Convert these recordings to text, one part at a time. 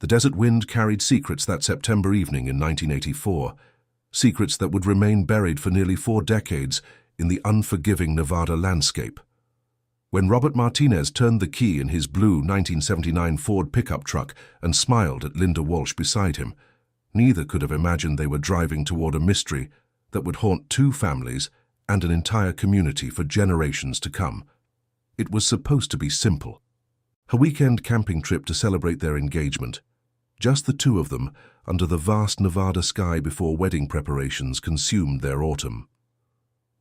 The desert wind carried secrets that September evening in 1984, secrets that would remain buried for nearly 4 decades in the unforgiving Nevada landscape. When Robert Martinez turned the key in his blue 1979 Ford pickup truck and smiled at Linda Walsh beside him, neither could have imagined they were driving toward a mystery that would haunt 2 families and an entire community for generations to come. It was supposed to be simple. A weekend camping trip to celebrate their engagement. Just the 2 of them under the vast Nevada sky before wedding preparations consumed their autumn.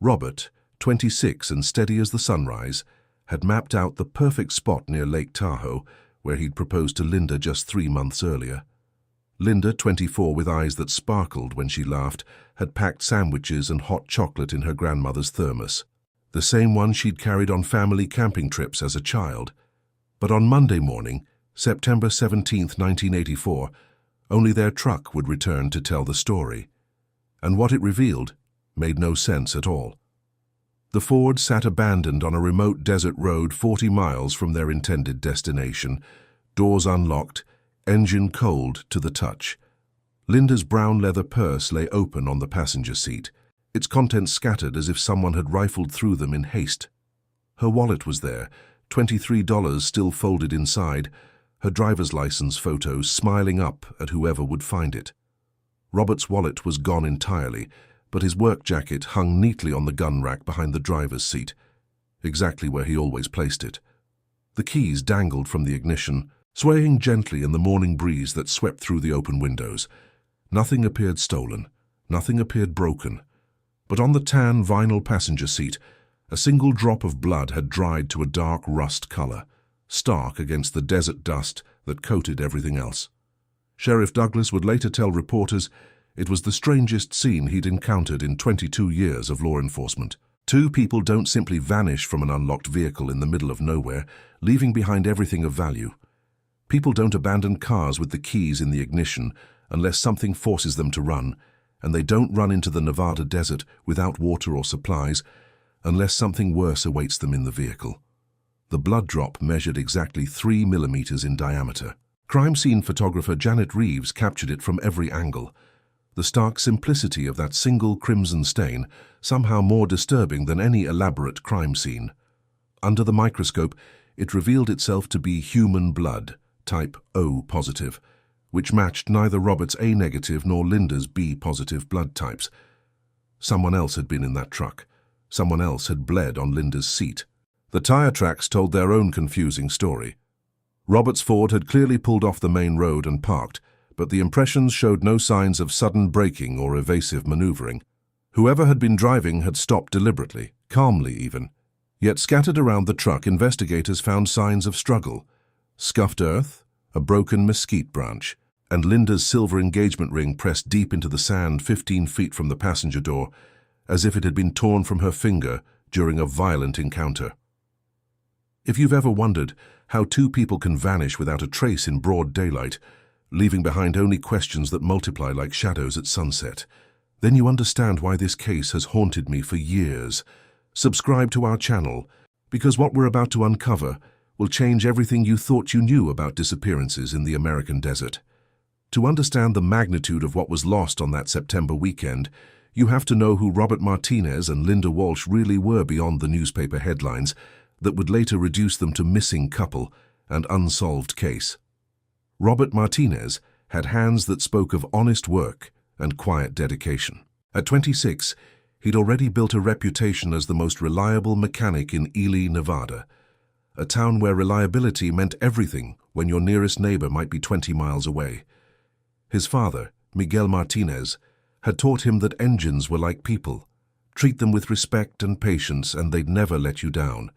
Robert, 26 and steady as the sunrise, had mapped out the perfect spot near Lake Tahoe, where he'd proposed to Linda just 3 months earlier. Linda, 24, with eyes that sparkled when she laughed, had packed sandwiches and hot chocolate in her grandmother's thermos, the same one she'd carried on family camping trips as a child. But on Monday morning, September 17, 1984, only their truck would return to tell the story. And what it revealed made no sense at all. The Ford sat abandoned on a remote desert road 40 miles from their intended destination, doors unlocked, engine cold to the touch. Linda's brown leather purse lay open on the passenger seat, its contents scattered as if someone had rifled through them in haste. Her wallet was there, $23 still folded inside, her driver's license photos smiling up at whoever would find it. Robert's wallet was gone entirely, but his work jacket hung neatly on the gun rack behind the driver's seat, exactly where he always placed it. The keys dangled from the ignition, swaying gently in the morning breeze that swept through the open windows. Nothing appeared stolen, nothing appeared broken, but on the tan vinyl passenger seat, a single drop of blood had dried to a dark rust color, stark against the desert dust that coated everything else. Sheriff Douglas would later tell reporters it was the strangest scene he'd encountered in 22 years of law enforcement. 2 people don't simply vanish from an unlocked vehicle in the middle of nowhere, leaving behind everything of value. People don't abandon cars with the keys in the ignition unless something forces them to run, and they don't run into the Nevada desert without water or supplies unless something worse awaits them in the vehicle. The blood drop measured exactly 3 millimeters in diameter. Crime scene photographer Janet Reeves captured it from every angle. The stark simplicity of that single crimson stain, somehow more disturbing than any elaborate crime scene. Under the microscope, it revealed itself to be human blood, type O positive, which matched neither Robert's A negative nor Linda's B positive blood types. Someone else had been in that truck. Someone else had bled on Linda's seat. The tire tracks told their own confusing story. Robert's Ford had clearly pulled off the main road and parked, but the impressions showed no signs of sudden braking or evasive maneuvering. Whoever had been driving had stopped deliberately, calmly even. Yet scattered around the truck, investigators found signs of struggle. Scuffed earth, a broken mesquite branch, and Linda's silver engagement ring pressed deep into the sand 15 feet from the passenger door, as if it had been torn from her finger during a violent encounter. If you've ever wondered how 2 people can vanish without a trace in broad daylight, leaving behind only questions that multiply like shadows at sunset, then you understand why this case has haunted me for years. Subscribe to our channel, because what we're about to uncover will change everything you thought you knew about disappearances in the American desert. To understand the magnitude of what was lost on that September weekend, you have to know who Robert Martinez and Linda Walsh really were beyond the newspaper headlines that would later reduce them to missing couple and unsolved case. Robert Martinez had hands that spoke of honest work and quiet dedication. At 26, he'd already built a reputation as the most reliable mechanic in Ely, Nevada, a town where reliability meant everything when your nearest neighbor might be 20 miles away. His father, Miguel Martinez, had taught him that engines were like people. Treat them with respect and patience and they'd never let you down.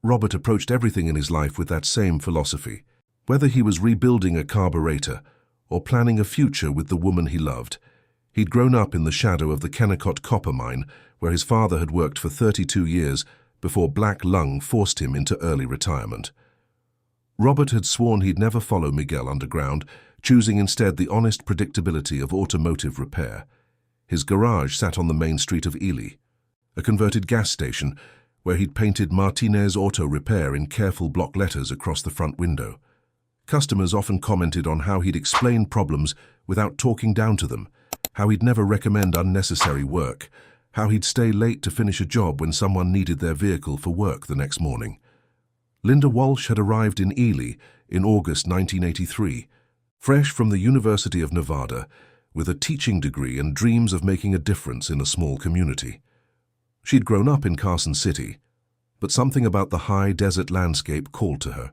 Robert approached everything in his life with that same philosophy. Whether he was rebuilding a carburetor or planning a future with the woman he loved, he'd grown up in the shadow of the Kennecott copper mine where his father had worked for 32 years before black lung forced him into early retirement. Robert had sworn he'd never follow Miguel underground, choosing instead the honest predictability of automotive repair. His garage sat on the main street of Ely, a converted gas station where he'd painted Martinez Auto Repair in careful block letters across the front window. Customers often commented on how he'd explain problems without talking down to them, how he'd never recommend unnecessary work, how he'd stay late to finish a job when someone needed their vehicle for work the next morning. Linda Walsh had arrived in Ely in August 1983, fresh from the University of Nevada, with a teaching degree and dreams of making a difference in a small community. She'd grown up in Carson City, but something about the high desert landscape called to her,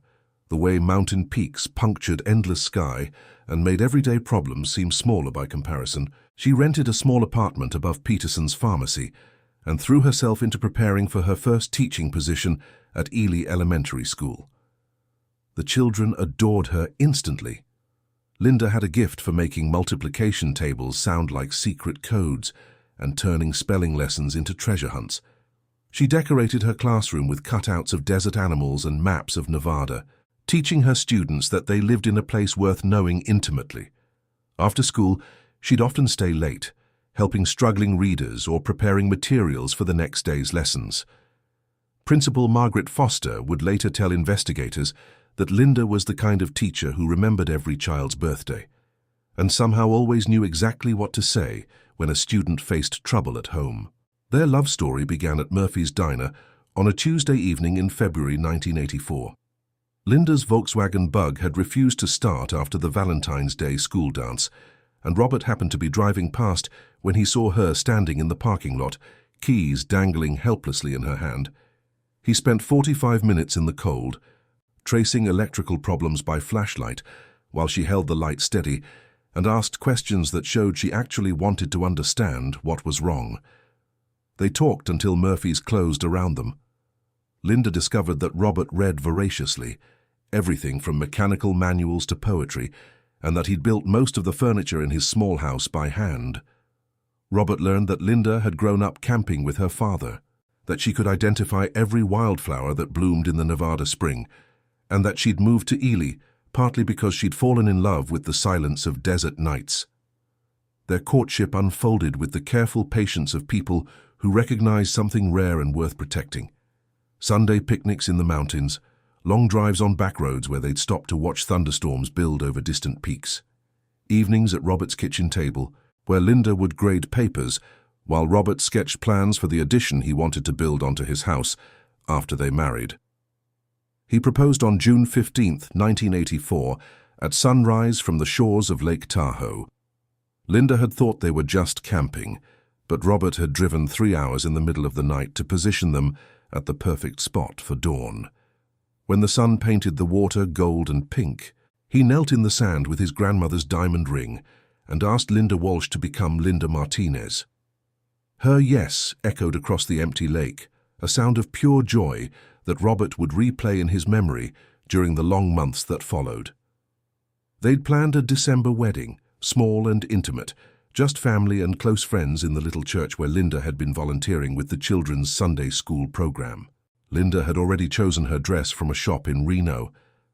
the way mountain peaks punctured endless sky and made everyday problems seem smaller by comparison. She rented a small apartment above Peterson's pharmacy and threw herself into preparing for her first teaching position at Ely Elementary School. The children adored her instantly. Linda had a gift for making multiplication tables sound like secret codes and turning spelling lessons into treasure hunts. She decorated her classroom with cutouts of desert animals and maps of Nevada, teaching her students that they lived in a place worth knowing intimately. After school, she'd often stay late, helping struggling readers or preparing materials for the next day's lessons. Principal Margaret Foster would later tell investigators that Linda was the kind of teacher who remembered every child's birthday, and somehow always knew exactly what to say when a student faced trouble at home. Their love story began at Murphy's Diner on a Tuesday evening in February 1984. Linda's Volkswagen Bug had refused to start after the Valentine's Day school dance, and Robert happened to be driving past when he saw her standing in the parking lot, keys dangling helplessly in her hand. He spent 45 minutes in the cold, tracing electrical problems by flashlight while she held the light steady, and asked questions that showed she actually wanted to understand what was wrong. They talked until Murphy's closed around them. Linda discovered that Robert read voraciously, everything from mechanical manuals to poetry, and that he'd built most of the furniture in his small house by hand. Robert learned that Linda had grown up camping with her father, that she could identify every wildflower that bloomed in the Nevada spring, and that she'd moved to Ely partly because she'd fallen in love with the silence of desert nights. Their courtship unfolded with the careful patience of people who recognized something rare and worth protecting. Sunday picnics in the mountains, long drives on back roads where they'd stop to watch thunderstorms build over distant peaks. Evenings at Robert's kitchen table, where Linda would grade papers while Robert sketched plans for the addition he wanted to build onto his house after they married. He proposed on June 15, 1984, at sunrise from the shores of Lake Tahoe. Linda had thought they were just camping, but Robert had driven 3 hours in the middle of the night to position them at the perfect spot for dawn. When the sun painted the water gold and pink, he knelt in the sand with his grandmother's diamond ring and asked Linda Walsh to become Linda Martinez. Her yes echoed across the empty lake, a sound of pure joy that Robert would replay in his memory during the long months that followed. They'd planned a December wedding, small and intimate, just family and close friends in the little church where Linda had been volunteering with the children's Sunday school program. Linda had already chosen her dress from a shop in Reno,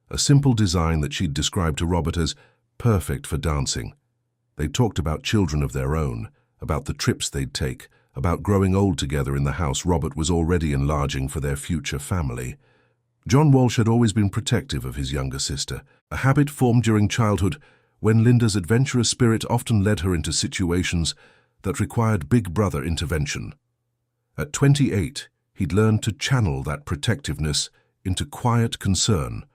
a simple design that she'd described to Robert as perfect for dancing. They talked about children of their own, about the trips they'd take, about growing old together in the house Robert was already enlarging for their future family. John Walsh had always been protective of his younger sister, a habit formed during childhood when Linda's adventurous spirit often led her into situations that required big brother intervention. At 28, he'd learned to channel that protectiveness into quiet concern,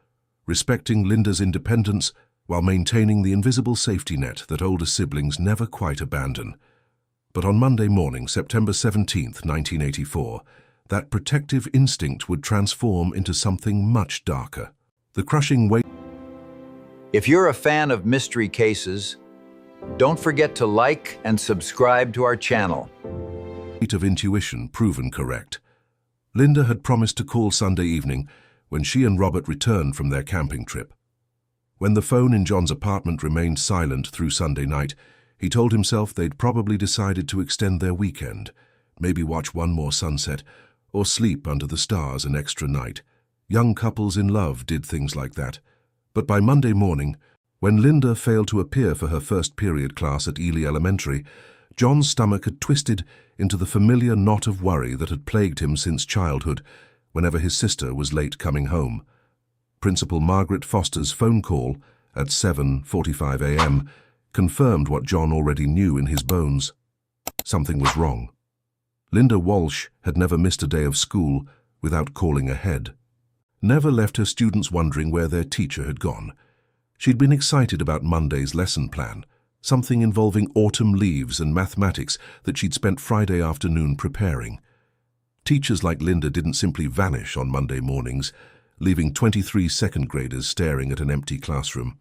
respecting Linda's independence while maintaining the invisible safety net that older siblings never quite abandon. But on Monday morning, September 17, 1984, that protective instinct would transform into something much darker. The crushing weight. If you're a fan of mystery cases, don't forget to like and subscribe to our channel. Of intuition proven correct. Linda had promised to call Sunday evening when she and Robert returned from their camping trip. When the phone in John's apartment remained silent through Sunday night, he told himself they'd probably decided to extend their weekend, maybe watch one more sunset, or sleep under the stars an extra night. Young couples in love did things like that. But by Monday morning, when Linda failed to appear for her first period class at Ely Elementary, John's stomach had twisted into the familiar knot of worry that had plagued him since childhood, whenever his sister was late coming home. Principal Margaret Foster's phone call at 7:45 a.m. confirmed what John already knew in his bones. Something was wrong. Linda Walsh had never missed a day of school without calling ahead. Never left her students wondering where their teacher had gone. She'd been excited about Monday's lesson plan, something involving autumn leaves and mathematics that she'd spent Friday afternoon preparing. Teachers like Linda didn't simply vanish on Monday mornings, leaving 23 second graders staring at an empty classroom.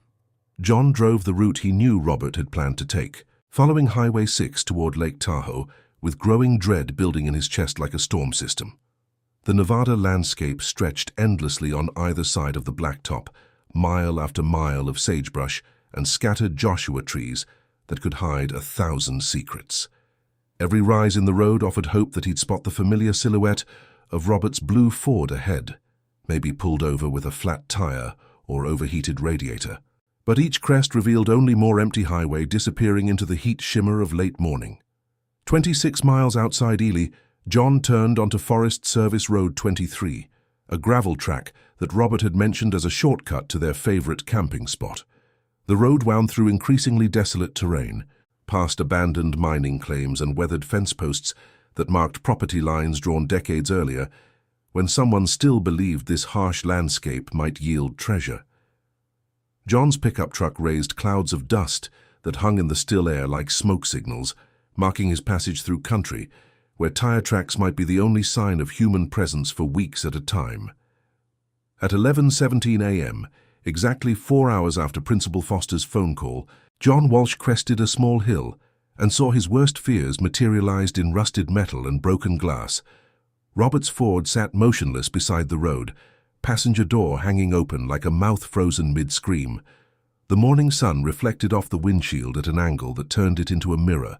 John drove the route he knew Robert had planned to take, following Highway 6 toward Lake Tahoe, with growing dread building in his chest like a storm system. The Nevada landscape stretched endlessly on either side of the blacktop, mile after mile of sagebrush and scattered Joshua trees that could hide 1,000 secrets. Every rise in the road offered hope that he'd spot the familiar silhouette of Robert's blue Ford ahead, maybe pulled over with a flat tire or overheated radiator. But each crest revealed only more empty highway disappearing into the heat shimmer of late morning. 26 miles outside Ely, John turned onto Forest Service Road 23, a gravel track that Robert had mentioned as a shortcut to their favorite camping spot. The road wound through increasingly desolate terrain, past abandoned mining claims and weathered fence posts that marked property lines drawn decades earlier, when someone still believed this harsh landscape might yield treasure. John's pickup truck raised clouds of dust that hung in the still air like smoke signals, marking his passage through country, where tire tracks might be the only sign of human presence for weeks at a time. At 11:17 a.m., exactly 4 hours after Principal Foster's phone call, John Walsh crested a small hill and saw his worst fears materialized in rusted metal and broken glass. Robert's Ford sat motionless beside the road, passenger door hanging open like a mouth frozen mid-scream. The morning sun reflected off the windshield at an angle that turned it into a mirror,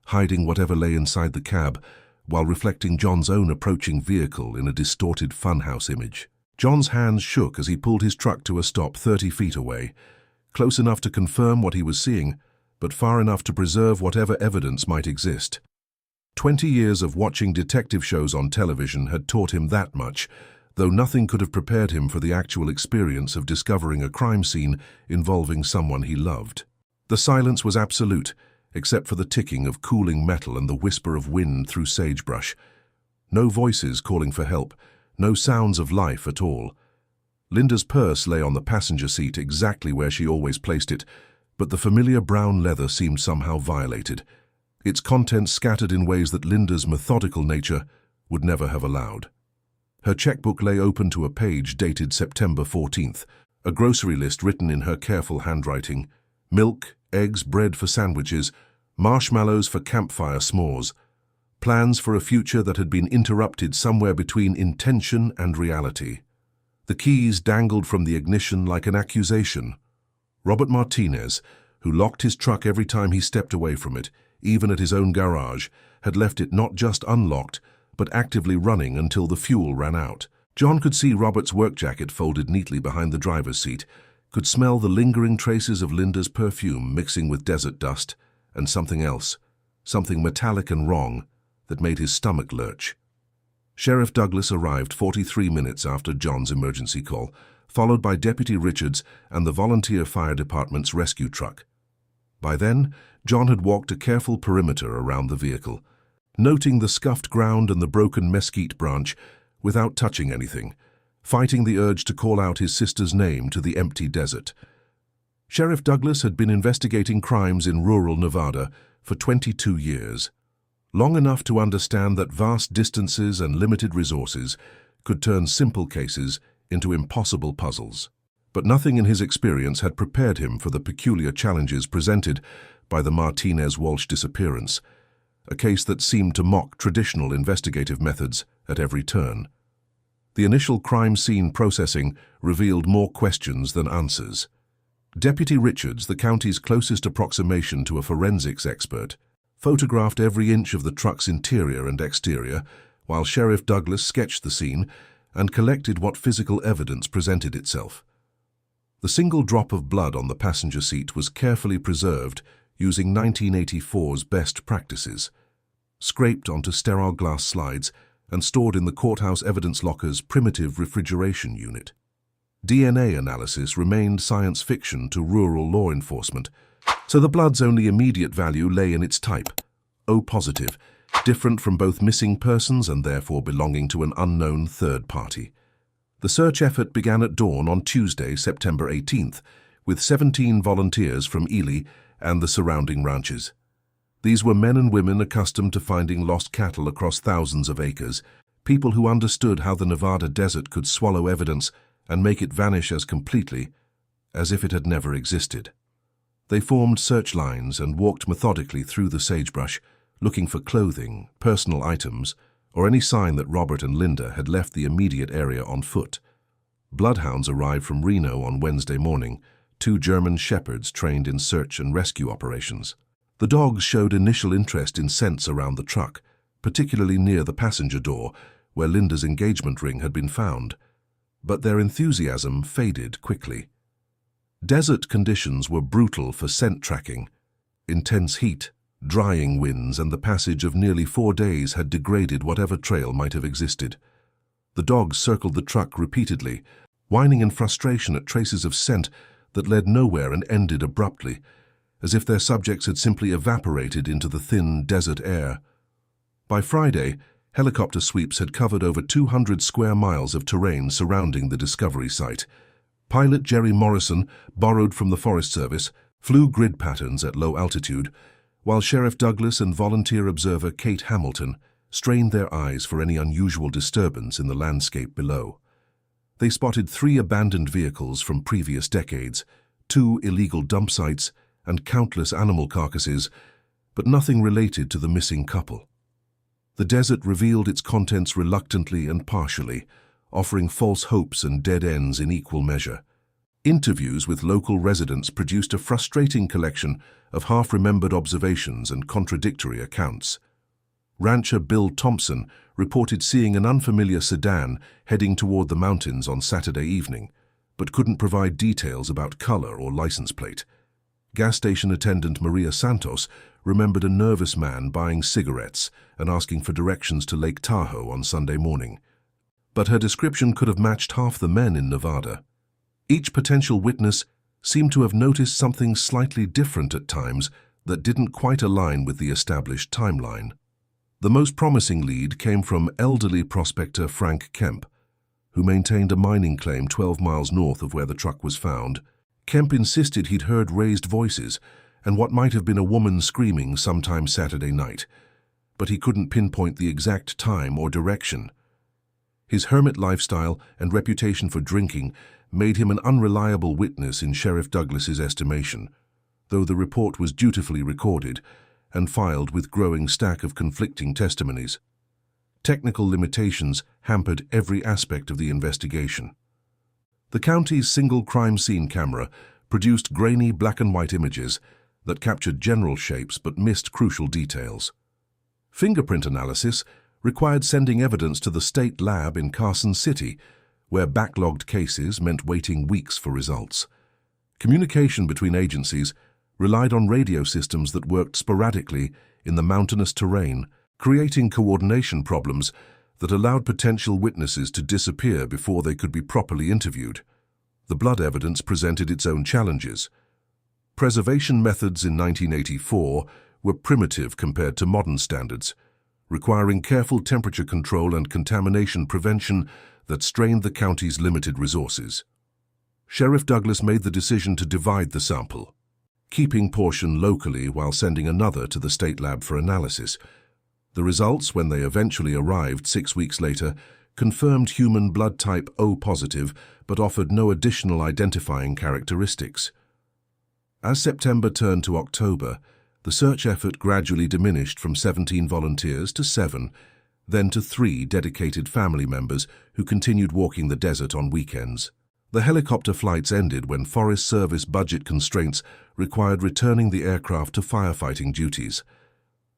hiding whatever lay inside the cab, while reflecting John's own approaching vehicle in a distorted funhouse image. John's hands shook as he pulled his truck to a stop 30 feet away, close enough to confirm what he was seeing, but far enough to preserve whatever evidence might exist. 20 years of watching detective shows on television had taught him that much, though nothing could have prepared him for the actual experience of discovering a crime scene involving someone he loved. The silence was absolute, except for the ticking of cooling metal and the whisper of wind through sagebrush. No voices calling for help, no sounds of life at all. Linda's purse lay on the passenger seat exactly where she always placed it, but the familiar brown leather seemed somehow violated, its contents scattered in ways that Linda's methodical nature would never have allowed. Her checkbook lay open to a page dated September 14th, a grocery list written in her careful handwriting: milk, eggs, bread for sandwiches, marshmallows for campfire s'mores, plans for a future that had been interrupted somewhere between intention and reality. The keys dangled from the ignition like an accusation. Robert Martinez, who locked his truck every time he stepped away from it, even at his own garage, had left it not just unlocked, but actively running until the fuel ran out. John could see Robert's work jacket folded neatly behind the driver's seat, could smell the lingering traces of Linda's perfume mixing with desert dust, and something else, something metallic and wrong, that made his stomach lurch. Sheriff Douglas arrived 43 minutes after John's emergency call, followed by Deputy Richards and the volunteer fire department's rescue truck. By then, John had walked a careful perimeter around the vehicle, noting the scuffed ground and the broken mesquite branch without touching anything, fighting the urge to call out his sister's name to the empty desert. Sheriff Douglas had been investigating crimes in rural Nevada for 22 years, long enough to understand that vast distances and limited resources could turn simple cases into impossible puzzles. But nothing in his experience had prepared him for the peculiar challenges presented by the Martinez-Walsh disappearance, a case that seemed to mock traditional investigative methods at every turn. The initial crime scene processing revealed more questions than answers. Deputy Richards, the county's closest approximation to a forensics expert, photographed every inch of the truck's interior and exterior, while Sheriff Douglas sketched the scene and collected what physical evidence presented itself. The single drop of blood on the passenger seat was carefully preserved using 1984's best practices, scraped onto sterile glass slides and stored in the courthouse evidence locker's primitive refrigeration unit. DNA analysis remained science fiction to rural law enforcement, so the blood's only immediate value lay in its type, O positive, different from both missing persons and therefore belonging to an unknown third party. The search effort began at dawn on Tuesday, September 18th, with 17 volunteers from Ely and the surrounding ranches. These were men and women accustomed to finding lost cattle across thousands of acres, people who understood how the Nevada desert could swallow evidence and make it vanish as completely as if it had never existed. They formed search lines and walked methodically through the sagebrush, looking for clothing, personal items, or any sign that Robert and Linda had left the immediate area on foot. Bloodhounds arrived from Reno on Wednesday morning, 2 German shepherds trained in search and rescue operations. The dogs showed initial interest in scents around the truck, particularly near the passenger door, where Linda's engagement ring had been found. But their enthusiasm faded quickly. Desert conditions were brutal for scent tracking. Intense heat, drying winds, and the passage of nearly 4 days had degraded whatever trail might have existed. The dogs circled the truck repeatedly, whining in frustration at traces of scent that led nowhere and ended abruptly, as if their subjects had simply evaporated into the thin desert air. By Friday, helicopter sweeps had covered over 200 square miles of terrain surrounding the discovery site. Pilot Jerry Morrison, borrowed from the Forest Service, flew grid patterns at low altitude, while Sheriff Douglas and volunteer observer Kate Hamilton strained their eyes for any unusual disturbance in the landscape below. They spotted 3 abandoned vehicles from previous decades, 2 illegal dump sites, and countless animal carcasses, but nothing related to the missing couple. The desert revealed its contents reluctantly and partially, offering false hopes and dead ends in equal measure. Interviews with local residents produced a frustrating collection of half-remembered observations and contradictory accounts. Rancher Bill Thompson reported seeing an unfamiliar sedan heading toward the mountains on Saturday evening, but couldn't provide details about color or license plate. Gas station attendant Maria Santos remembered a nervous man buying cigarettes and asking for directions to Lake Tahoe on Sunday morning. But her description could have matched half the men in Nevada. Each potential witness seemed to have noticed something slightly different at times that didn't quite align with the established timeline. The most promising lead came from elderly prospector Frank Kemp, who maintained a mining claim 12 miles north of where the truck was found. Kemp insisted he'd heard raised voices and what might have been a woman screaming sometime Saturday night, but he couldn't pinpoint the exact time or direction. His hermit lifestyle and reputation for drinking made him an unreliable witness in Sheriff Douglas's estimation, though the report was dutifully recorded and filed with growing stack of conflicting testimonies. Technical limitations hampered every aspect of the investigation. The county's single crime scene camera produced grainy black-and-white images that captured general shapes but missed crucial details. Fingerprint analysis required sending evidence to the state lab in Carson City, where backlogged cases meant waiting weeks for results. Communication between agencies relied on radio systems that worked sporadically in the mountainous terrain, creating coordination problems that allowed potential witnesses to disappear before they could be properly interviewed. The blood evidence presented its own challenges. Preservation methods in 1984 were primitive compared to modern standards, requiring careful temperature control and contamination prevention that strained the county's limited resources. Sheriff Douglas made the decision to divide the sample, keeping portion locally while sending another to the state lab for analysis. The results, when they eventually arrived 6 weeks later, confirmed human blood type O positive, but offered no additional identifying characteristics. As September turned to October, the search effort gradually diminished from 17 volunteers to 7, then to 3 dedicated family members who continued walking the desert on weekends. The helicopter flights ended when Forest Service budget constraints required returning the aircraft to firefighting duties.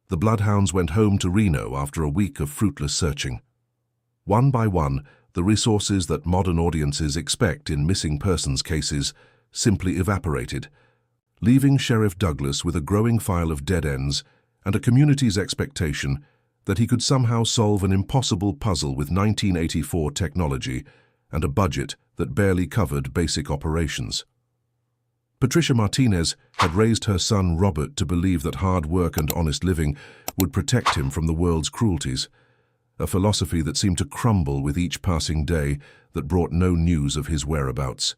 The bloodhounds went home to Reno after a week of fruitless searching. One by one, the resources that modern audiences expect in missing persons cases simply evaporated, leaving Sheriff Douglas with a growing file of dead ends and a community's expectation that he could somehow solve an impossible puzzle with 1984 technology and a budget that barely covered basic operations. Patricia Martinez had raised her son Robert to believe that hard work and honest living would protect him from the world's cruelties, a philosophy that seemed to crumble with each passing day that brought no news of his whereabouts.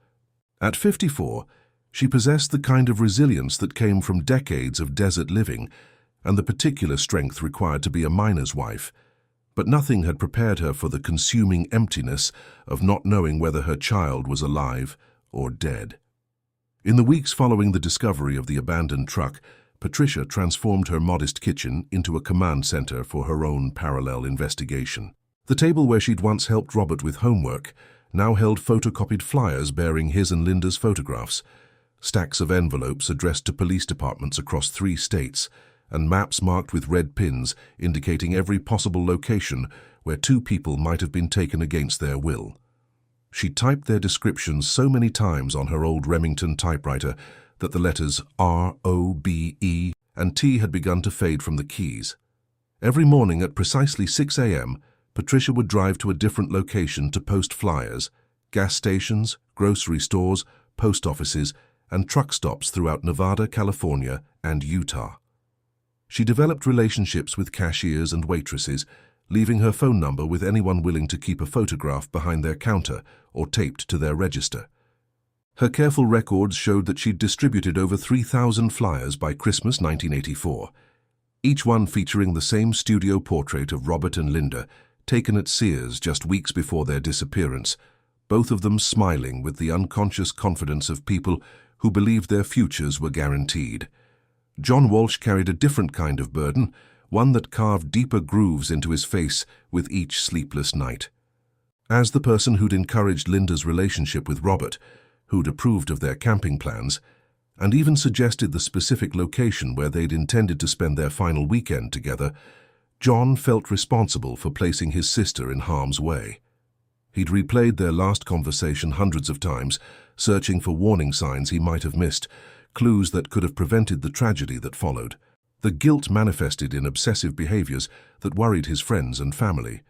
At 54, she possessed the kind of resilience that came from decades of desert living and the particular strength required to be a miner's wife, but nothing had prepared her for the consuming emptiness of not knowing whether her child was alive or dead. In the weeks following the discovery of the abandoned truck, Patricia transformed her modest kitchen into a command center for her own parallel investigation. The table where she'd once helped Robert with homework now held photocopied flyers bearing his and Linda's photographs, stacks of envelopes addressed to police departments across 3 states, and maps marked with red pins indicating every possible location where 2 people might have been taken against their will. She typed their descriptions so many times on her old Remington typewriter that the letters R, O, B, E, and T had begun to fade from the keys. Every morning at precisely 6 a.m., Patricia would drive to a different location to post flyers, gas stations, grocery stores, post offices, and truck stops throughout Nevada, California, and Utah. She developed relationships with cashiers and waitresses, leaving her phone number with anyone willing to keep a photograph behind their counter or taped to their register. Her careful records showed that she'd distributed over 3,000 flyers by Christmas 1984, each one featuring the same studio portrait of Robert and Linda, taken at Sears just weeks before their disappearance, both of them smiling with the unconscious confidence of people who believed their futures were guaranteed. John Walsh carried a different kind of burden, one that carved deeper grooves into his face with each sleepless night. As the person who'd encouraged Linda's relationship with Robert, who'd approved of their camping plans, and even suggested the specific location where they'd intended to spend their final weekend together, John felt responsible for placing his sister in harm's way. He'd replayed their last conversation hundreds of times, searching for warning signs he might have missed, clues that could have prevented the tragedy that followed. The guilt manifested in obsessive behaviors that worried his friends and family.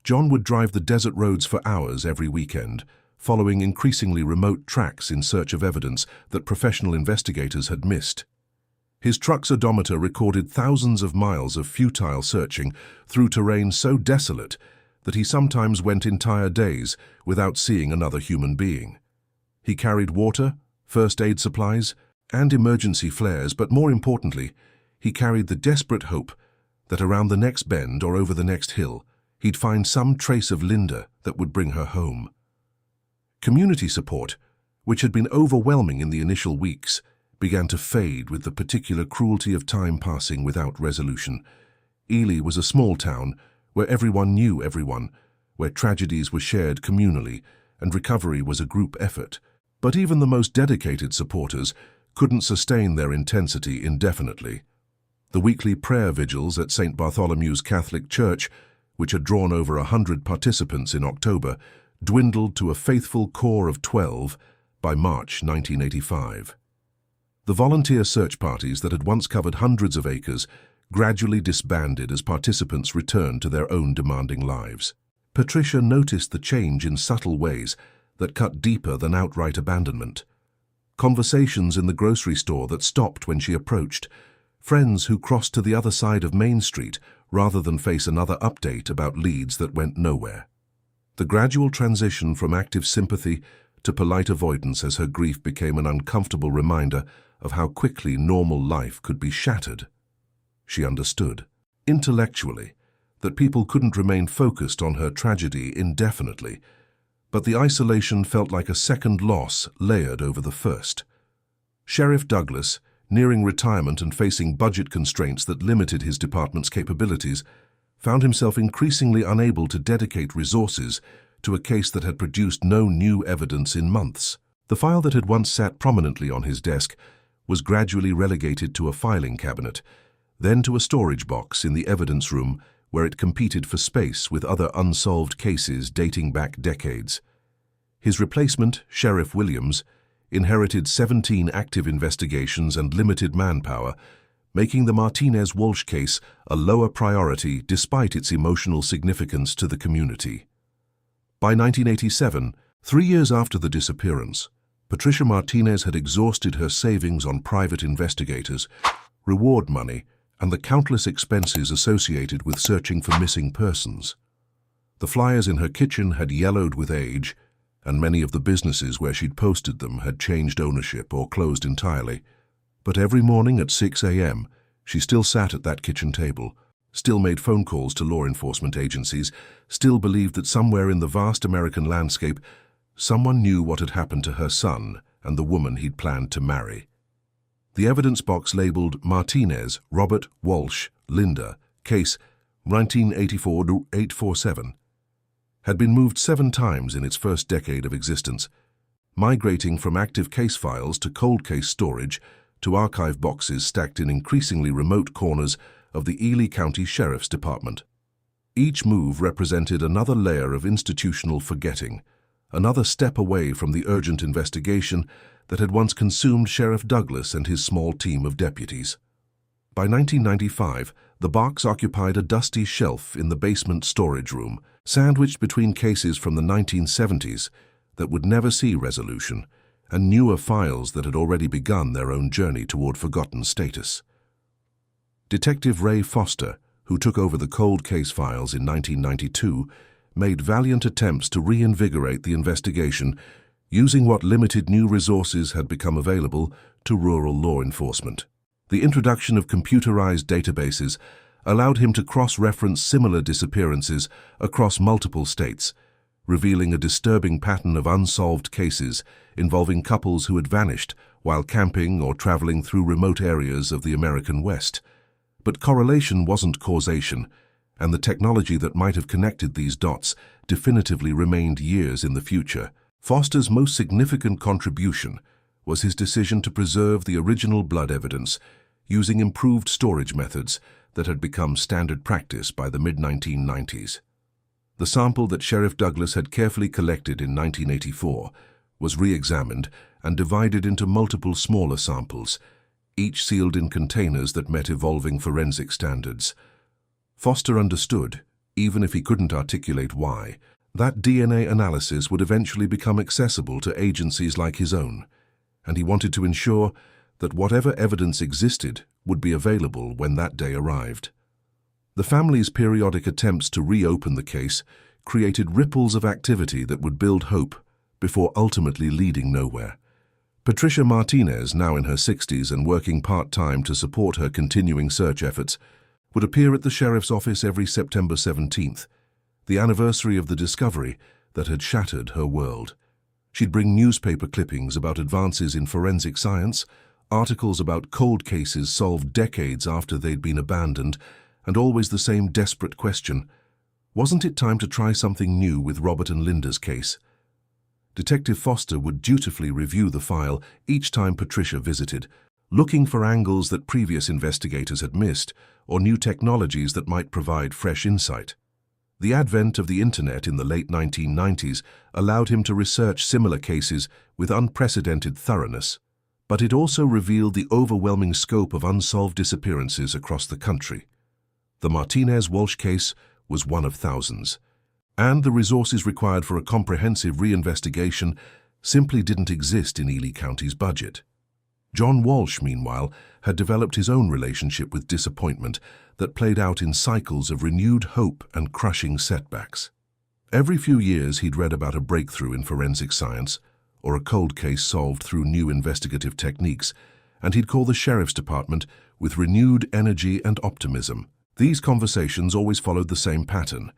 John would drive the desert roads for hours every weekend, following increasingly remote tracks in search of evidence that professional investigators had missed. His truck's odometer recorded thousands of miles of futile searching through terrain so desolate that he sometimes went entire days without seeing another human being. He carried water, first aid supplies, and emergency flares, but more importantly, he carried the desperate hope that around the next bend or over the next hill, he'd find some trace of Linda that would bring her home. Community support, which had been overwhelming in the initial weeks, began to fade with the particular cruelty of time passing without resolution. Ely was a small town where everyone knew everyone, where tragedies were shared communally and recovery was a group effort. But even the most dedicated supporters couldn't sustain their intensity indefinitely. The weekly prayer vigils at St. Bartholomew's Catholic Church, which had drawn over 100 participants in October, dwindled to a faithful core of 12 by March 1985. The volunteer search parties that had once covered hundreds of acres gradually disbanded as participants returned to their own demanding lives. Patricia noticed the change in subtle ways that cut deeper than outright abandonment. Conversations in the grocery store that stopped when she approached, friends who crossed to the other side of Main Street rather than face another update about leads that went nowhere. The gradual transition from active sympathy to polite avoidance as her grief became an uncomfortable reminder of how quickly normal life could be shattered. She understood, intellectually, that people couldn't remain focused on her tragedy indefinitely, but the isolation felt like a second loss layered over the first. Sheriff Douglas, nearing retirement and facing budget constraints that limited his department's capabilities, found himself increasingly unable to dedicate resources to a case that had produced no new evidence in months. The file that had once sat prominently on his desk was gradually relegated to a filing cabinet, then to a storage box in the evidence room where it competed for space with other unsolved cases dating back decades. His replacement, Sheriff Williams, inherited 17 active investigations and limited manpower, making the Martinez Walsh case a lower priority despite its emotional significance to the community. By 1987, 3 years after the disappearance, Patricia Martinez had exhausted her savings on private investigators, reward money, and the countless expenses associated with searching for missing persons. The flyers in her kitchen had yellowed with age, and many of the businesses where she'd posted them had changed ownership or closed entirely. But every morning at 6 a.m., she still sat at that kitchen table, still made phone calls to law enforcement agencies, still believed that somewhere in the vast American landscape, someone knew what had happened to her son and the woman he'd planned to marry. The evidence box labeled Martinez, Robert, Walsh, Linda, case 1984-847, had been moved 7 times in its first decade of existence, migrating from active case files to cold case storage to archive boxes stacked in increasingly remote corners of the Ely County Sheriff's Department. Each move represented another layer of institutional forgetting, another step away from the urgent investigation that had once consumed Sheriff Douglas and his small team of deputies. By 1995, the box occupied a dusty shelf in the basement storage room, sandwiched between cases from the 1970s that would never see resolution and newer files that had already begun their own journey toward forgotten status. Detective Ray Foster, who took over the cold case files in 1992, made valiant attempts to reinvigorate the investigation using what limited new resources had become available to rural law enforcement. The introduction of computerized databases allowed him to cross-reference similar disappearances across multiple states, revealing a disturbing pattern of unsolved cases involving couples who had vanished while camping or traveling through remote areas of the American West. But correlation wasn't causation, and the technology that might have connected these dots definitively remained years in the future. Foster's most significant contribution was his decision to preserve the original blood evidence using improved storage methods that had become standard practice by the mid-1990s. The sample that Sheriff Douglas had carefully collected in 1984 was re-examined and divided into multiple smaller samples, each sealed in containers that met evolving forensic standards. Foster understood, even if he couldn't articulate why, that DNA analysis would eventually become accessible to agencies like his own, and he wanted to ensure that whatever evidence existed would be available when that day arrived. The family's periodic attempts to reopen the case created ripples of activity that would build hope before ultimately leading nowhere. Patricia Martinez, now in her 60s and working part-time to support her continuing search efforts, would appear at the sheriff's office every September 17th, the anniversary of the discovery that had shattered her world. She'd bring newspaper clippings about advances in forensic science, articles about cold cases solved decades after they'd been abandoned, and always the same desperate question: wasn't it time to try something new with Robert and Linda's case? Detective Foster would dutifully review the file each time Patricia visited, looking for angles that previous investigators had missed or new technologies that might provide fresh insight. The advent of the internet in the late 1990s allowed him to research similar cases with unprecedented thoroughness, but it also revealed the overwhelming scope of unsolved disappearances across the country. The Martinez-Walsh case was one of thousands, and the resources required for a comprehensive reinvestigation simply didn't exist in Ely County's budget. John Walsh, meanwhile, had developed his own relationship with disappointment that played out in cycles of renewed hope and crushing setbacks. Every few years he'd read about a breakthrough in forensic science or a cold case solved through new investigative techniques, and he'd call the sheriff's department with renewed energy and optimism. These conversations always followed the same pattern: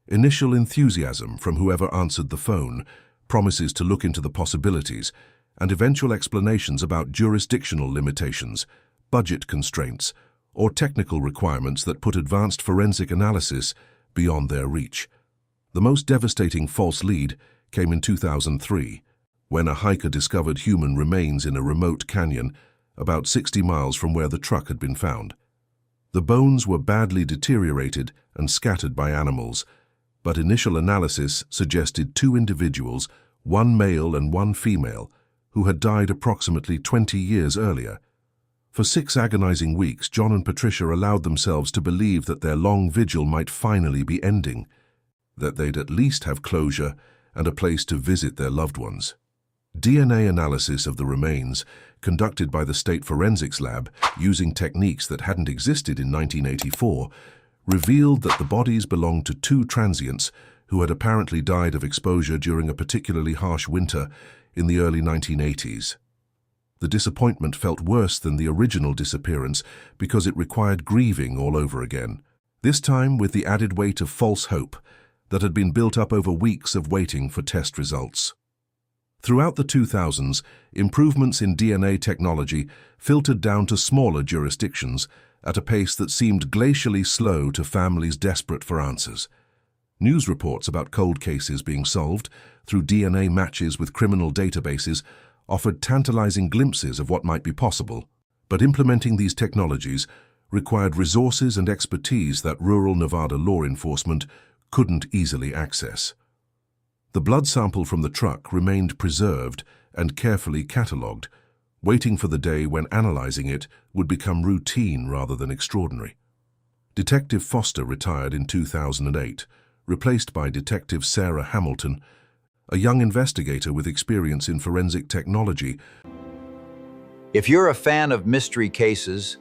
initial enthusiasm from whoever answered the phone, promises to look into the possibilities, and eventual explanations about jurisdictional limitations, budget constraints, or technical requirements that put advanced forensic analysis beyond their reach. The most devastating false lead came in 2003, when a hiker discovered human remains in a remote canyon about 60 miles from where the truck had been found. The bones were badly deteriorated and scattered by animals, but initial analysis suggested 2 individuals, one male and one female, who had died approximately 20 years earlier. For 6 agonizing weeks, John and Patricia allowed themselves to believe that their long vigil might finally be ending. that they'd at least have closure and a place to visit their loved ones. DNA analysis of the remains, conducted by the State Forensics Lab using techniques that hadn't existed in 1984, revealed that the bodies belonged to two transients who had apparently died of exposure during a particularly harsh winter in the early 1980s. The disappointment felt worse than the original disappearance because it required grieving all over again, this time with the added weight of false hope that had been built up over weeks of waiting for test results. Throughout the 2000s, improvements in DNA technology filtered down to smaller jurisdictions at a pace that seemed glacially slow to families desperate for answers. News reports about cold cases being solved through DNA matches with criminal databases offered tantalizing glimpses of what might be possible, but implementing these technologies required resources and expertise that rural Nevada law enforcement couldn't easily access. The blood sample from the truck remained preserved and carefully catalogued, waiting for the day when analyzing it would become routine rather than extraordinary. Detective Foster retired in 2008, replaced by Detective Sarah Hamilton, a young investigator with experience in forensic technology. If you're a fan of mystery cases,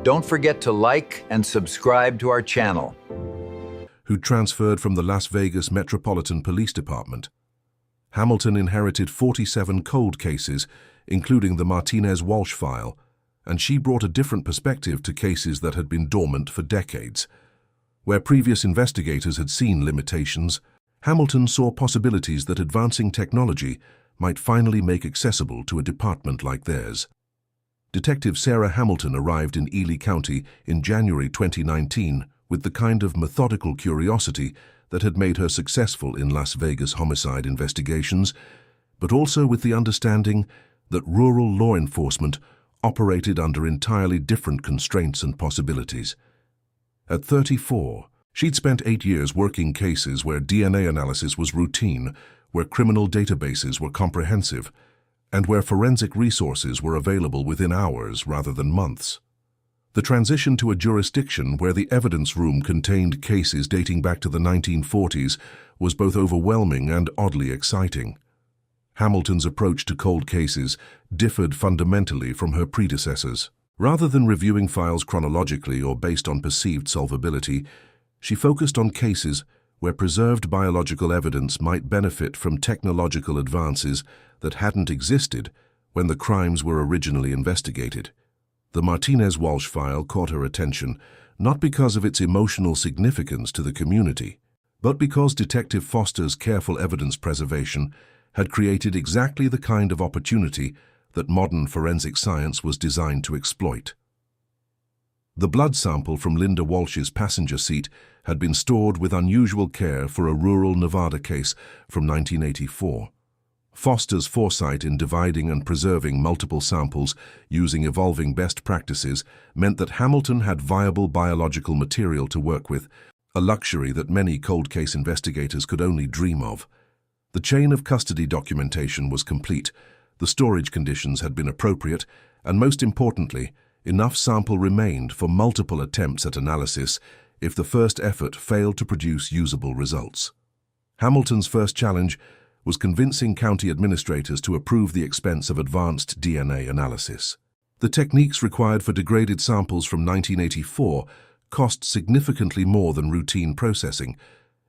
don't forget to like and subscribe to our channel. Who transferred from the Las Vegas Metropolitan Police Department. Hamilton inherited 47 cold cases, including the Martinez Walsh file, and she brought a different perspective to cases that had been dormant for decades. Where previous investigators had seen limitations, Hamilton saw possibilities that advancing technology might finally make accessible to a department like theirs. Detective Sarah Hamilton arrived in Ely County in January 2019 with the kind of methodical curiosity that had made her successful in Las Vegas homicide investigations, but also with the understanding that rural law enforcement operated under entirely different constraints and possibilities. At 34, she'd spent 8 years working cases where DNA analysis was routine, where criminal databases were comprehensive, and where forensic resources were available within hours rather than months. The transition to a jurisdiction where the evidence room contained cases dating back to the 1940s was both overwhelming and oddly exciting. Hamilton's approach to cold cases differed fundamentally from her predecessors. Rather than reviewing files chronologically or based on perceived solvability, she focused on cases where preserved biological evidence might benefit from technological advances that hadn't existed when the crimes were originally investigated. The Martinez Walsh file caught her attention not because of its emotional significance to the community, but because Detective Foster's careful evidence preservation had created exactly the kind of opportunity that modern forensic science was designed to exploit. The blood sample from Linda Walsh's passenger seat had been stored with unusual care for a rural Nevada case from 1984. Foster's foresight in dividing and preserving multiple samples using evolving best practices meant that Hamilton had viable biological material to work with, a luxury that many cold case investigators could only dream of. The chain of custody documentation was complete, the storage conditions had been appropriate, and most importantly, enough sample remained for multiple attempts at analysis if the first effort failed to produce usable results. Hamilton's first challenge was convincing county administrators to approve the expense of advanced DNA analysis. The techniques required for degraded samples from 1984 cost significantly more than routine processing,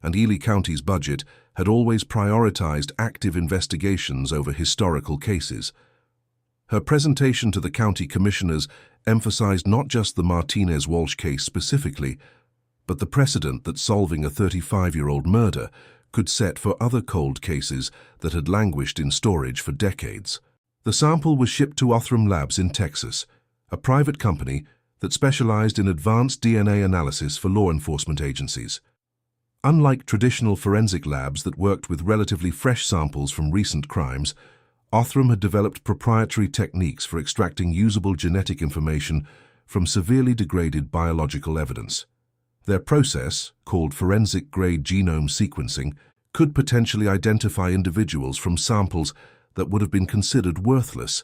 and Ely County's budget had always prioritized active investigations over historical cases. Her presentation to the county commissioners emphasized not just the Martinez Walsh case specifically, but the precedent that solving a 35-year-old murder could set for other cold cases that had languished in storage for decades. The sample was shipped to Othram Labs in Texas, a private company that specialized in advanced DNA analysis for law enforcement agencies. Unlike traditional forensic labs that worked with relatively fresh samples from recent crimes, Othram had developed proprietary techniques for extracting usable genetic information from severely degraded biological evidence. Their process, called forensic-grade genome sequencing, could potentially identify individuals from samples that would have been considered worthless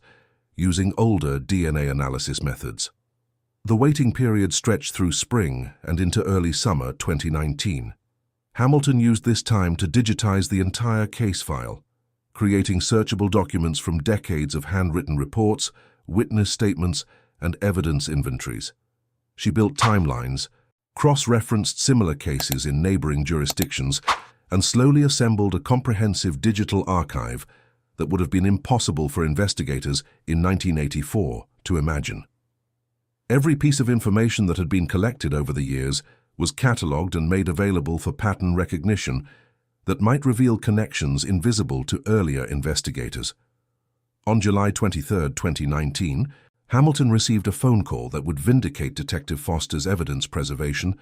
using older DNA analysis methods. The waiting period stretched through spring and into early summer 2019. Hamilton used this time to digitize the entire case file, creating searchable documents from decades of handwritten reports, witness statements, and evidence inventories. She built timelines, cross-referenced similar cases in neighboring jurisdictions, and slowly assembled a comprehensive digital archive that would have been impossible for investigators in 1984 to imagine. Every piece of information that had been collected over the years was catalogued and made available for pattern recognition that might reveal connections invisible to earlier investigators. On July 23, 2019, Hamilton received a phone call that would vindicate Detective Foster's evidence preservation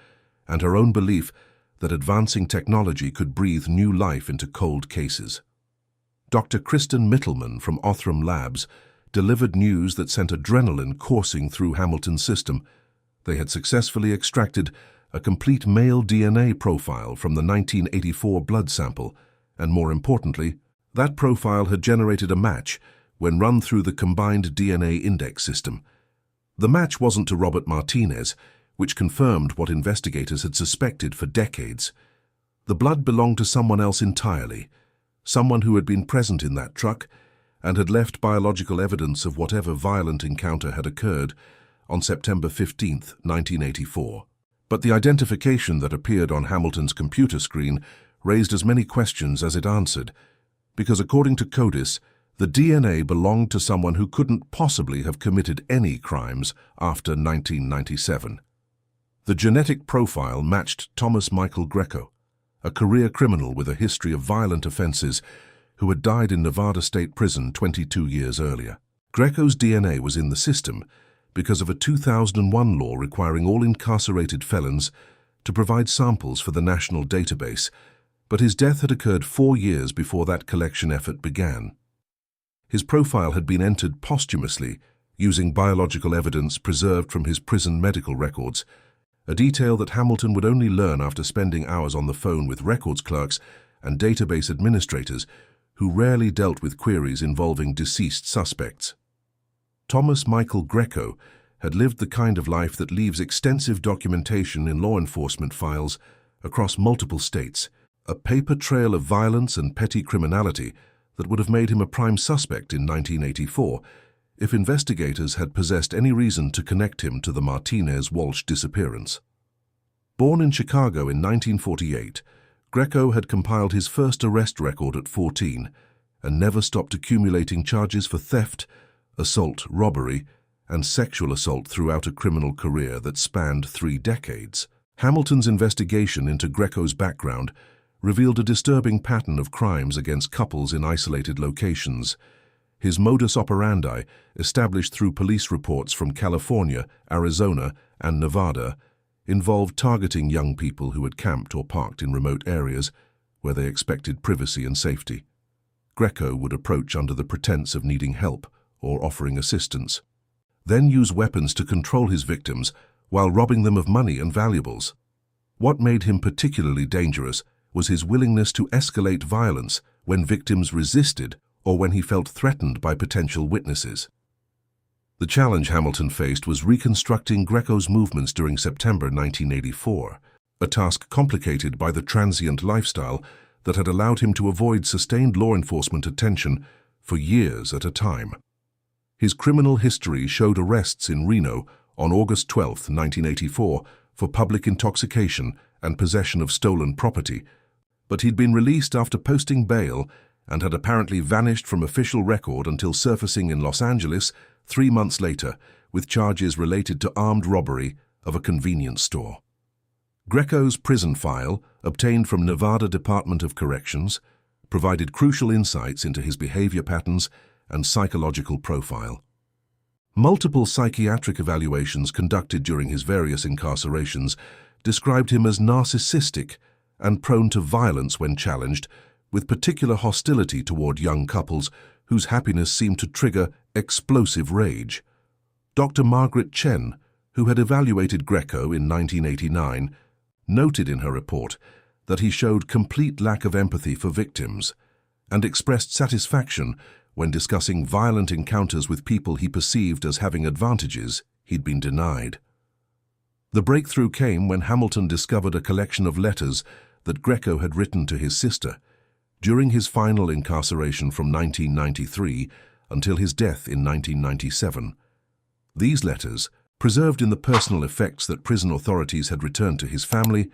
and her own belief that advancing technology could breathe new life into cold cases. Dr. Kristen Mittelman from Othram Labs delivered news that sent adrenaline coursing through Hamilton's system. They had successfully extracted a complete male DNA profile from the 1984 blood sample, and more importantly, that profile had generated a match when run through the combined DNA index system. The match wasn't to Robert Martinez, which confirmed what investigators had suspected for decades. The blood belonged to someone else entirely, someone who had been present in that truck and had left biological evidence of whatever violent encounter had occurred on September 15, 1984. But the identification that appeared on Hamilton's computer screen raised as many questions as it answered, because according to CODIS, the DNA belonged to someone who couldn't possibly have committed any crimes after 1997. The genetic profile matched Thomas Michael Greco, a career criminal with a history of violent offenses who had died in Nevada State Prison 22 years earlier. Greco's DNA was in the system because of a 2001 law requiring all incarcerated felons to provide samples for the national database, but his death had occurred 4 years before that collection effort began. His profile had been entered posthumously using biological evidence preserved from his prison medical records, a detail that Hamilton would only learn after spending hours on the phone with records clerks and database administrators who rarely dealt with queries involving deceased suspects. Thomas Michael Greco had lived the kind of life that leaves extensive documentation in law enforcement files across multiple states, a paper trail of violence and petty criminality that would have made him a prime suspect in 1984 if investigators had possessed any reason to connect him to the Martinez-Walsh disappearance. Born in Chicago in 1948, Greco had compiled his first arrest record at 14 and never stopped accumulating charges for theft, assault, robbery, and sexual assault throughout a criminal career that spanned 3 decades. Hamilton's investigation into Greco's background revealed a disturbing pattern of crimes against couples in isolated locations. His modus operandi, established through police reports from California, Arizona, and Nevada, involved targeting young people who had camped or parked in remote areas where they expected privacy and safety. Greco would approach under the pretense of needing help or offering assistance, then use weapons to control his victims while robbing them of money and valuables. What made him particularly dangerous was his willingness to escalate violence when victims resisted or when he felt threatened by potential witnesses. The challenge Hamilton faced was reconstructing Greco's movements during September 1984, a task complicated by the transient lifestyle that had allowed him to avoid sustained law enforcement attention for years at a time. His criminal history showed arrests in Reno on August 12, 1984, for public intoxication and possession of stolen property, but he'd been released after posting bail and had apparently vanished from official record until surfacing in Los Angeles 3 months later with charges related to armed robbery of a convenience store. Greco's prison file, obtained from Nevada Department of Corrections, provided crucial insights into his behavior patterns and psychological profile. Multiple psychiatric evaluations conducted during his various incarcerations described him as narcissistic and prone to violence when challenged, with particular hostility toward young couples whose happiness seemed to trigger explosive rage. Dr. Margaret Chen, who had evaluated Greco in 1989, noted in her report that he showed complete lack of empathy for victims and expressed satisfaction when discussing violent encounters with people he perceived as having advantages he'd been denied. The breakthrough came when Hamilton discovered a collection of letters that Greco had written to his sister during his final incarceration from 1993 until his death in 1997. These letters, preserved in the personal effects that prison authorities had returned to his family,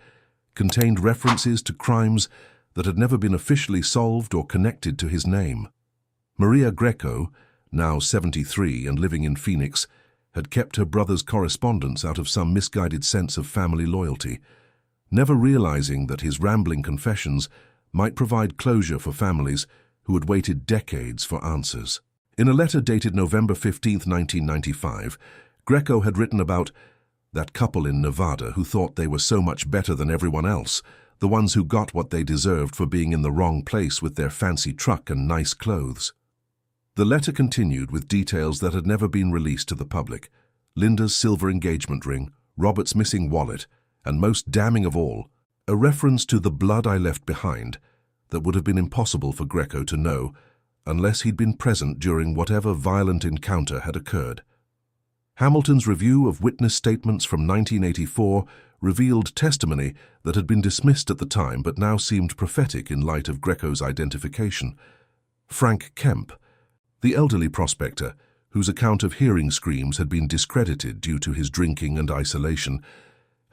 contained references to crimes that had never been officially solved or connected to his name. Maria Greco, now 73 and living in Phoenix, had kept her brother's correspondence out of some misguided sense of family loyalty, never realizing that his rambling confessions might provide closure for families who had waited decades for answers. In a letter dated November 15, 1995, Greco had written about that couple in Nevada who thought they were so much better than everyone else, the ones who got what they deserved for being in the wrong place with their fancy truck and nice clothes. The letter continued with details that had never been released to the public: Linda's silver engagement ring, Robert's missing wallet, and most damning of all, a reference to the blood I left behind that would have been impossible for Greco to know unless he'd been present during whatever violent encounter had occurred. Hamilton's review of witness statements from 1984 revealed testimony that had been dismissed at the time but now seemed prophetic in light of Greco's identification. Frank Kemp, the elderly prospector, whose account of hearing screams had been discredited due to his drinking and isolation,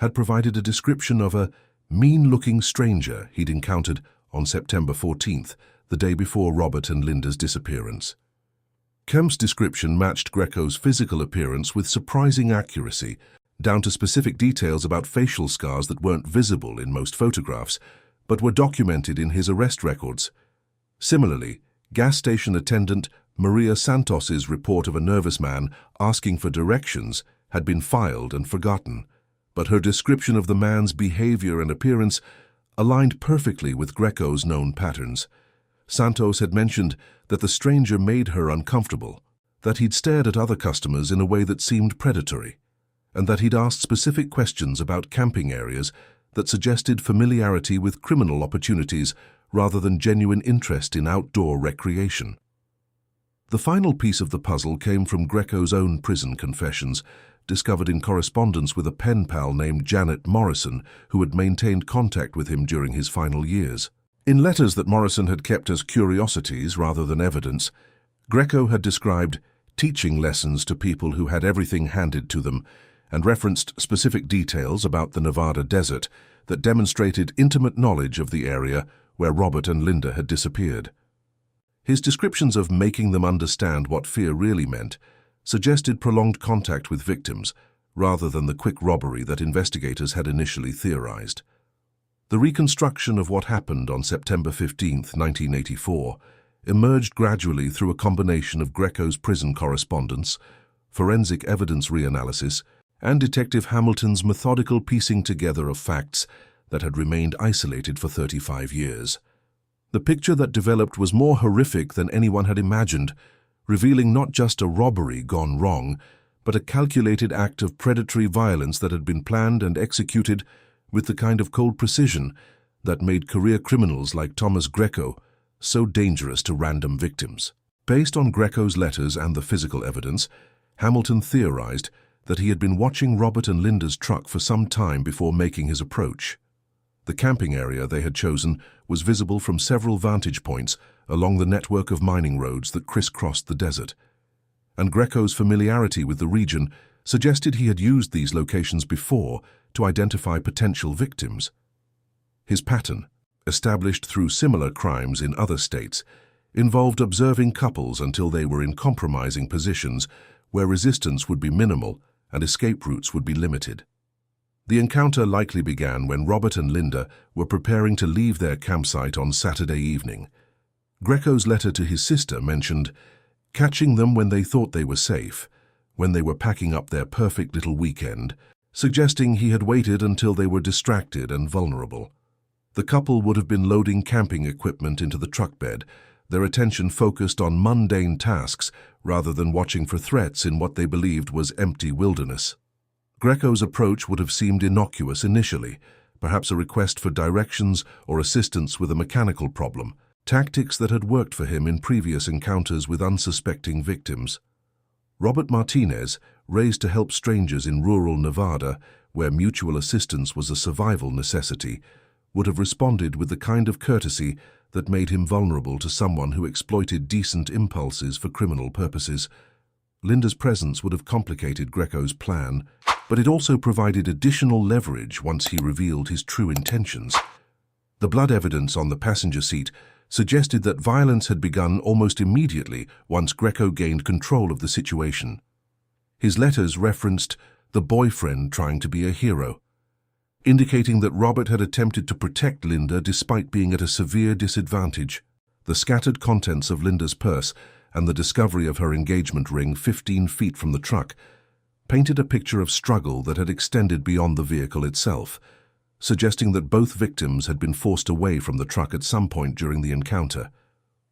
had provided a description of a mean-looking stranger he'd encountered on September 14th, the day before Robert and Linda's disappearance. Kemp's description matched Greco's physical appearance with surprising accuracy, down to specific details about facial scars that weren't visible in most photographs, but were documented in his arrest records. Similarly, gas station attendant Maria Santos's report of a nervous man asking for directions had been filed and forgotten, but her description of the man's behavior and appearance aligned perfectly with Greco's known patterns. Santos had mentioned that the stranger made her uncomfortable, that he'd stared at other customers in a way that seemed predatory, and that he'd asked specific questions about camping areas that suggested familiarity with criminal opportunities rather than genuine interest in outdoor recreation. The final piece of the puzzle came from Greco's own prison confessions, discovered in correspondence with a pen pal named Janet Morrison, who had maintained contact with him during his final years. In letters that Morrison had kept as curiosities rather than evidence, Greco had described teaching lessons to people who had everything handed to them and referenced specific details about the Nevada desert that demonstrated intimate knowledge of the area where Robert and Linda had disappeared. His descriptions of making them understand what fear really meant suggested prolonged contact with victims rather than the quick robbery that investigators had initially theorized. The reconstruction of what happened on September 15, 1984, emerged gradually through a combination of Greco's prison correspondence, forensic evidence reanalysis, and Detective Hamilton's methodical piecing together of facts that had remained isolated for 35 years. The picture that developed was more horrific than anyone had imagined, revealing not just a robbery gone wrong, but a calculated act of predatory violence that had been planned and executed with the kind of cold precision that made career criminals like Thomas Greco so dangerous to random victims. Based on Greco's letters and the physical evidence, Hamilton theorized that he had been watching Robert and Linda's truck for some time before making his approach. The camping area they had chosen was visible from several vantage points along the network of mining roads that crisscrossed the desert, and Greco's familiarity with the region suggested he had used these locations before to identify potential victims. His pattern, established through similar crimes in other states, involved observing couples until they were in compromising positions where resistance would be minimal and escape routes would be limited. The encounter likely began when Robert and Linda were preparing to leave their campsite on Saturday evening. Greco's letter to his sister mentioned catching them when they thought they were safe, when they were packing up their perfect little weekend, suggesting he had waited until they were distracted and vulnerable. The couple would have been loading camping equipment into the truck bed, their attention focused on mundane tasks rather than watching for threats in what they believed was empty wilderness. Greco's approach would have seemed innocuous initially, perhaps a request for directions or assistance with a mechanical problem, tactics that had worked for him in previous encounters with unsuspecting victims. Robert Martinez, raised to help strangers in rural Nevada, where mutual assistance was a survival necessity, would have responded with the kind of courtesy that made him vulnerable to someone who exploited decent impulses for criminal purposes. Linda's presence would have complicated Greco's plan, but it also provided additional leverage once he revealed his true intentions. The blood evidence on the passenger seat suggested that violence had begun almost immediately once Greco gained control of the situation. His letters referenced the boyfriend trying to be a hero, indicating that Robert had attempted to protect Linda despite being at a severe disadvantage. The scattered contents of Linda's purse and the discovery of her engagement ring 15 feet from the truck painted a picture of struggle that had extended beyond the vehicle itself, suggesting that both victims had been forced away from the truck at some point during the encounter.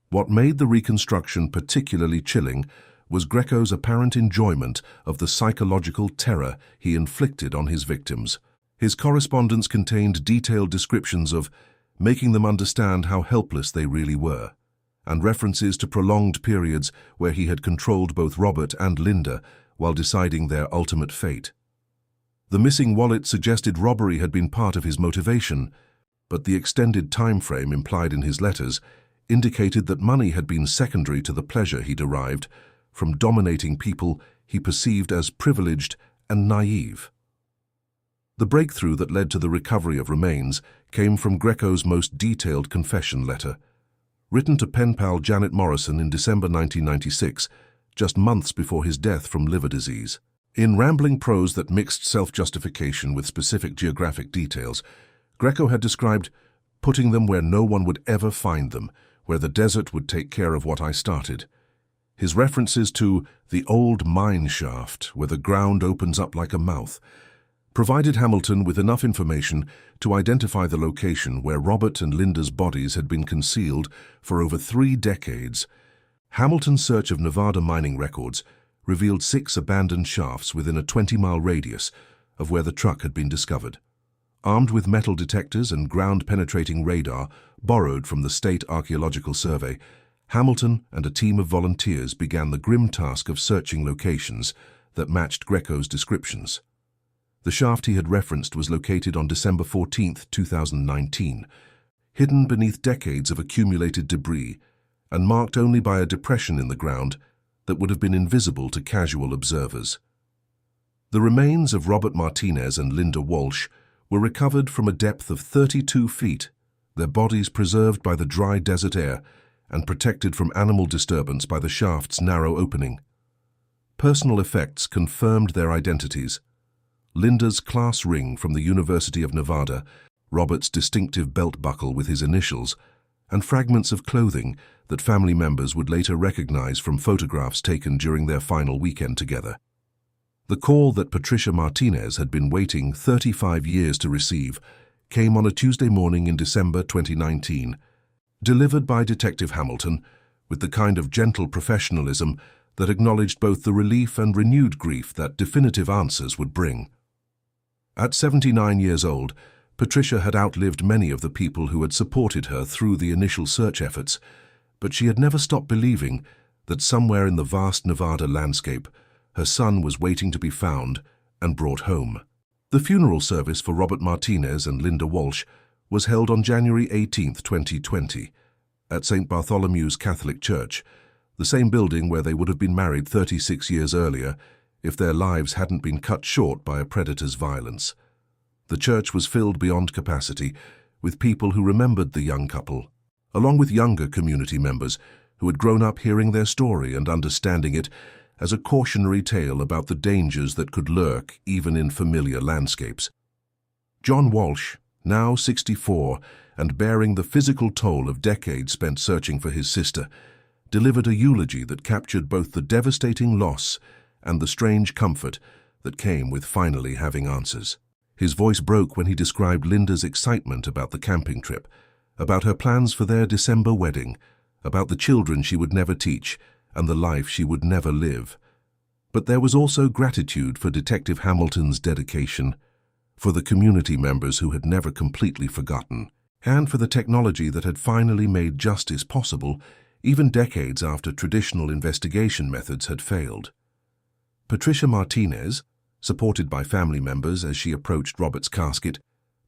What made the reconstruction particularly chilling was Greco's apparent enjoyment of the psychological terror he inflicted on his victims. His correspondence contained detailed descriptions of making them understand how helpless they really were, and references to prolonged periods where he had controlled both Robert and Linda while deciding their ultimate fate. The missing wallet suggested robbery had been part of his motivation, but the extended time frame implied in his letters indicated that money had been secondary to the pleasure he derived from dominating people he perceived as privileged and naive. The breakthrough that led to the recovery of remains came from Greco's most detailed confession letter, written to pen pal Janet Morrison in December 1996, just months before his death from liver disease. In rambling prose that mixed self-justification with specific geographic details, Greco had described putting them where no one would ever find them, where the desert would take care of what I started. His references to the old mine shaft, where the ground opens up like a mouth, provided Hamilton with enough information to identify the location where Robert and Linda's bodies had been concealed for over 3 decades. Hamilton's search of Nevada mining records revealed 6 abandoned shafts within a 20-mile radius of where the truck had been discovered. Armed with metal detectors and ground-penetrating radar borrowed from the State Archaeological Survey, Hamilton and a team of volunteers began the grim task of searching locations that matched Greco's descriptions. The shaft he had referenced was located on December 14, 2019, hidden beneath decades of accumulated debris and marked only by a depression in the ground that would have been invisible to casual observers. The remains of Robert Martinez and Linda Walsh were recovered from a depth of 32 feet, their bodies preserved by the dry desert air and protected from animal disturbance by the shaft's narrow opening. Personal effects confirmed their identities. Linda's class ring from the University of Nevada, Robert's distinctive belt buckle with his initials, and fragments of clothing that family members would later recognize from photographs taken during their final weekend together. The call that Patricia Martinez had been waiting 35 years to receive came on a Tuesday morning in December 2019, delivered by Detective Hamilton with the kind of gentle professionalism that acknowledged both the relief and renewed grief that definitive answers would bring. At 79 years old, Patricia had outlived many of the people who had supported her through the initial search efforts, but she had never stopped believing that somewhere in the vast Nevada landscape, her son was waiting to be found and brought home. The funeral service for Robert Martinez and Linda Walsh was held on January 18, 2020, at St. Bartholomew's Catholic Church, the same building where they would have been married 36 years earlier if their lives hadn't been cut short by a predator's violence. The church was filled beyond capacity with people who remembered the young couple, along with younger community members who had grown up hearing their story and understanding it as a cautionary tale about the dangers that could lurk even in familiar landscapes. John Walsh, now 64 and bearing the physical toll of decades spent searching for his sister, delivered a eulogy that captured both the devastating loss and the strange comfort that came with finally having answers. His voice broke when he described Linda's excitement about the camping trip, about her plans for their December wedding, about the children she would never teach and the life she would never live. But there was also gratitude for Detective Hamilton's dedication, for the community members who had never completely forgotten, and for the technology that had finally made justice possible even decades after traditional investigation methods had failed. Patricia Martinez, supported by family members as she approached Robert's casket,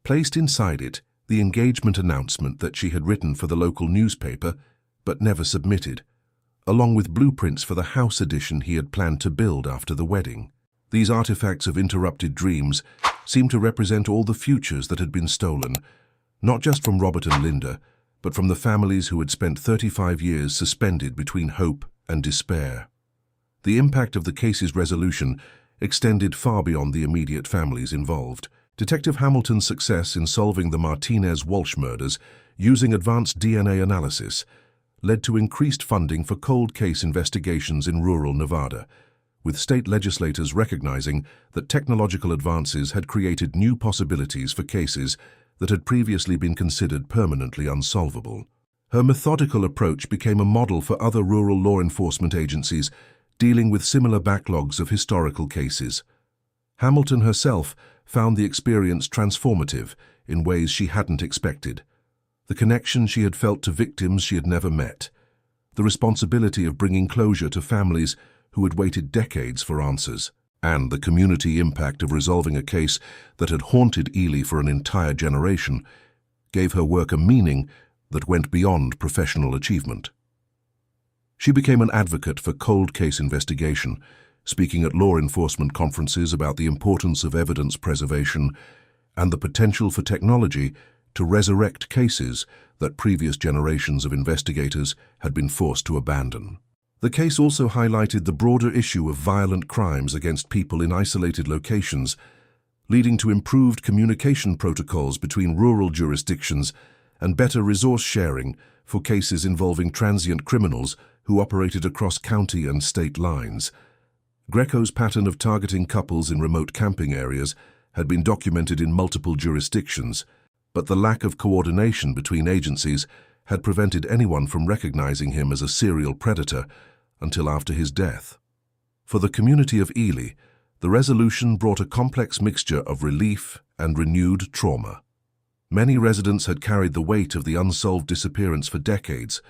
placed inside it the engagement announcement that she had written for the local newspaper but never submitted, along with blueprints for the house addition he had planned to build after the wedding. These artifacts of interrupted dreams seemed to represent all the futures that had been stolen, not just from Robert and Linda, but from the families who had spent 35 years suspended between hope and despair. The impact of the case's resolution extended far beyond the immediate families involved. Detective Hamilton's success in solving the Martinez-Walsh murders using advanced DNA analysis led to increased funding for cold case investigations in rural Nevada, with state legislators recognizing that technological advances had created new possibilities for cases that had previously been considered permanently unsolvable. Her methodical approach became a model for other rural law enforcement agencies dealing with similar backlogs of historical cases. Hamilton herself found the experience transformative in ways she hadn't expected. The connection she had felt to victims she had never met, the responsibility of bringing closure to families who had waited decades for answers, and the community impact of resolving a case that had haunted Ely for an entire generation, gave her work a meaning that went beyond professional achievement. She became an advocate for cold case investigation, speaking at law enforcement conferences about the importance of evidence preservation and the potential for technology to resurrect cases that previous generations of investigators had been forced to abandon. The case also highlighted the broader issue of violent crimes against people in isolated locations, leading to improved communication protocols between rural jurisdictions and better resource sharing for cases involving transient criminals who operated across county and state lines. Greco's pattern of targeting couples in remote camping areas had been documented in multiple jurisdictions, but the lack of coordination between agencies had prevented anyone from recognizing him as a serial predator until after his death. For the community of Ely, the resolution brought a complex mixture of relief and renewed trauma. Many residents had carried the weight of the unsolved disappearance for decades,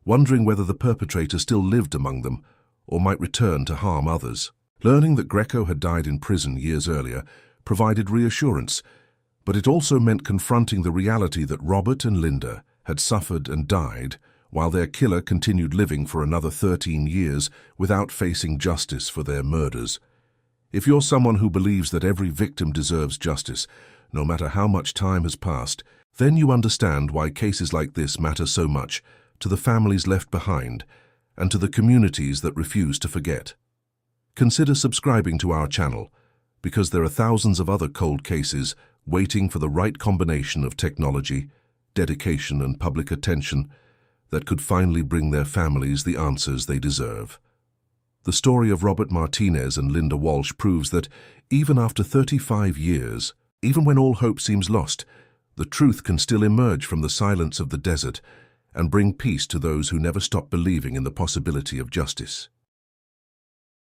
wondering whether the perpetrator still lived among them or might return to harm others. Learning that Greco had died in prison years earlier provided reassurance, but it also meant confronting the reality that Robert and Linda had suffered and died while their killer continued living for another 13 years without facing justice for their murders. If you're someone who believes that every victim deserves justice, no matter how much time has passed, then you understand why cases like this matter so much to the families left behind and to the communities that refuse to forget. Consider subscribing to our channel, because there are thousands of other cold cases waiting for the right combination of technology, dedication, and public attention that could finally bring their families the answers they deserve. The story of Robert Martinez and Linda Walsh proves that even after 35 years, even when all hope seems lost, the truth can still emerge from the silence of the desert and bring peace to those who never stop believing in the possibility of justice.